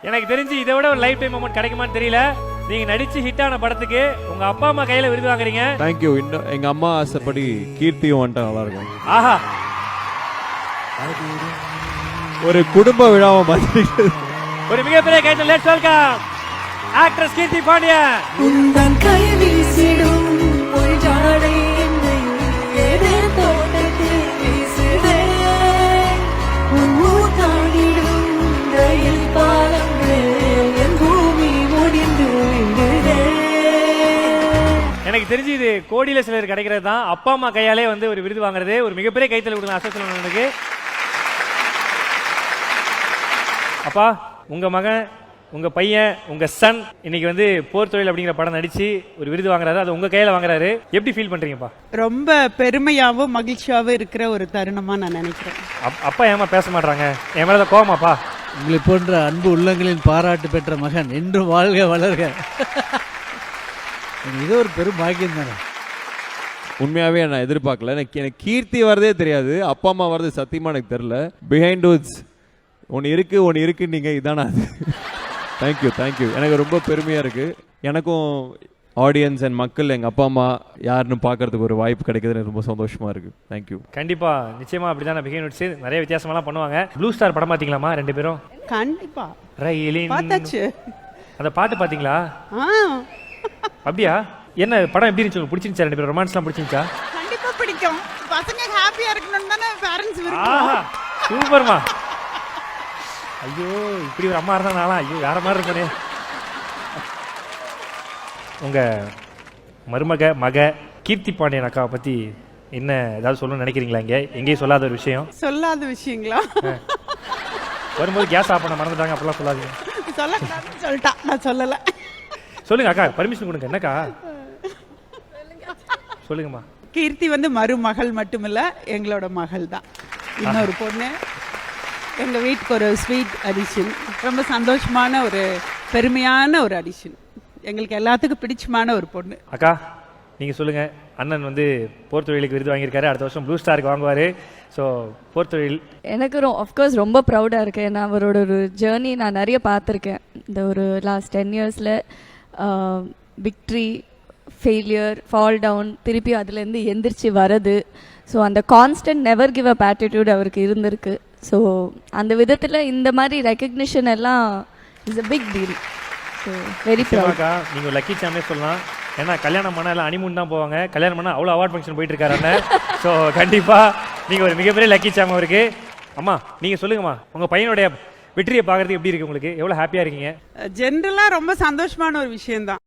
எனக்கு தெரிஞ்சு இதை விட ஒரு லைஃப் டைம் மொமெண்ட் கிடைக்குமான்னு தெரியல. நீங்க நடிச்சு ஹிட்டான படத்துக்கு உங்க அப்பா அம்மா கையில விருது வாங்குறீங்க. தேங்க்யூ. இன்னும் எங்க அம்மா ஆசைப்படி கீர்த்தியும் வந்துட்டா நல்லா இருக்கும். ஆஹா, ஒரு குடும்ப விழாவை மாதிரி ஒரு மிகப்பெரிய கைத்தல். லெட்ஸ் வெல்கம் ஆக்ட்ரஸ் கீர்த்தி பாண்டியன். உந்தன் கை வீசிடும் ஒரு ஜாடை என்னை ஏதே தோட்டத்தில் வீசுதே. உன் ஊத்தாடிடும் ரயில் பாலங்கள் என் பூமி முடிந்து விடுதே. எனக்கு தெரிஞ்சு இது கோடியில சிலர் கிடைக்கிறது தான். அப்பா அம்மா கையாலே வந்து ஒரு விருது வாங்குறது ஒரு மிகப்பெரிய கைத்தல் கொடுங்க. அசோசியேஷன் எனக்கு அப்பா, உங்க மகன், உங்க பையன், உங்க சன் இன்னைக்கு வந்து போர் தொழில் அப்படிங்கிற படம் நடிச்சு ஒரு விருது வாங்குறாரு. அது உங்க கையில வாங்குறாரு. எப்படி ஃபீல் பண்றீங்கப்பா? ரொம்ப பெருமையாவும் மகிழ்ச்சியாவும் இருக்கிற ஒரு தருணமா நான் நினைக்கிறேன். அப்பா ஏமா பேச மாட்டாங்க? என் மேல கோவமாப்பா? உங்களை போன்ற அன்பு உள்ளங்களின் பாராட்டு பெற்ற மகன் என்றும் வாழ்க வளர்க. இது ஒரு பெரும் பாக்கியம் தானே. உண்மையாவே நான் எதிர்பார்க்கல. எனக்கு கீர்த்தி வரதே தெரியாது, அப்பா அம்மா வரது சத்தியமா எனக்கு தெரியல. பிஹைண்ட் டூட்ஸ் ஒன்று இருக்கு நீங்க இதானா? Thank you thank you. எனக்கு ரொம்ப பெருமையா இருக்கு. எனக்கும் ஆடியன்ஸ் அண்ட் மக்கள் எங்க அப்பா அம்மா யாருன்னு பார்க்கறதுக்கு ஒரு வாய்ப்பு கிடைக்குது. ரொம்ப சந்தோஷமா இருக்கு. தேங்க்யூ. கண்டிப்பா, நிச்சயமா அப்படிதான். பிகைன் நோட்ஸ் நிறைய வித்தியாசமாலாம் பண்ணுவாங்க. ப்ளூ ஸ்டார் படம் பாத்தீங்களாமா ரெண்டு பேரும்? கண்டிப்பா ரயிலின் பார்த்தாச்சு. அந்த பாட்டு பாத்தீங்களா? அப்படியா? என்ன படம் எப்படி இருந்துச்சு? உங்களுக்கு பிடிச்சிருச்சா? ரெண்டு பேரும் ரொமான்ஸ்லாம் பிடிச்சிருச்சா? கண்டிப்பா பிடிக்கும். பசங்க ஹாப்பியா இருக்கணும்னு தானே பேரண்ட்ஸ் ஆஹா, விரும்புவாங்க. சூப்பர்மா. ஐயோ, இப்படி ஒரு அம்மா இருந்தா நாளா ஐயோ வேற மாதிரி இருப்பனே. உங்க மக கீர்த்தி பாண்டியன் அக்காவை பத்தி என்ன ஏதாவது சொல்லணும்னு நினைக்கிறீங்களா? எங்கேயும் சொல்லாத ஒரு விஷயம். சொல்லாத விஷயங்களா? வரும்போது கேஸ் ஆஃப் பண்ண மறந்துட்டாங்க, அப்படிலாம் சொல்லாதீங்க. சொல்லக்கூடாதுன்னு சொல்லிட்டா, நான் சொல்லல. சொல்லுங்க அக்கா, பர்மிஷன் கொடுங்க. என்னக்கா சொல்லுங்கம்மா. கீர்த்தி வந்து மருமகள் மட்டுமில்ல, எங்களோட மகள் தான். இன்னொரு பொண்ணு எங்க வீட்டுக்கு ஒரு ஸ்வீட் அடிஷன். ரொம்ப சந்தோஷமான ஒரு பெருமையான ஒரு அடிஷன். எங்களுக்கு எல்லாத்துக்கும் பிடிச்சமான ஒரு பொண்ணு. அக்கா நீங்க சொல்லுங்க. அண்ணன் வந்து போர் தொழிலுக்கு விருது வாங்கியிருக்காரு. அடுத்த வருஷம் ப்ளூ ஸ்டாருக்கு வாங்குவாரு. ஸோ போர் தொழில் எனக்கு ஆஃப்கோர்ஸ் ரொம்ப ப்ரௌடாக இருக்கேன். ஏன்னா அவரோட ஒரு ஜேர்னி நான் நிறைய பார்த்துருக்கேன். இந்த ஒரு லாஸ்ட் 10 இயர்ஸில் விக்ட்ரி, ஃபெயிலியர், ஃபால் டவுன், திருப்பி அதுலேருந்து எந்திரிச்சு வரது. ஸோ அந்த constant never give up attitude அவருக்கு இருந்திருக்கு. ஸோ அந்த விதத்தில் இந்த மாதிரி ரெக்கக்னிஷன் எல்லாம் is a big deal. So very proud. அக்கா நீங்கள் லக்கி சாமே சொல்லலாம். ஏன்னா கல்யாணம் பண்ணால் எல்லாம் அனிமூன் தான் போவாங்க. கல்யாணம் பண்ணால் அவ்வளோ அவார்ட் ஃபங்க்ஷன் போயிட்டு இருக்காரு அண்ணன். ஸோ கண்டிப்பாக நீங்கள் ஒரு மிகப்பெரிய லக்கி சாமம் இருக்கு. அம்மா நீங்கள் சொல்லுங்கம்மா, உங்கள் பையனுடைய வெற்றியை பார்க்குறது எப்படி இருக்கு உங்களுக்கு? எவ்வளோ ஹாப்பியாக இருக்கீங்க? ஜென்ரலாக ரொம்ப சந்தோஷமான ஒரு விஷயம்தான்.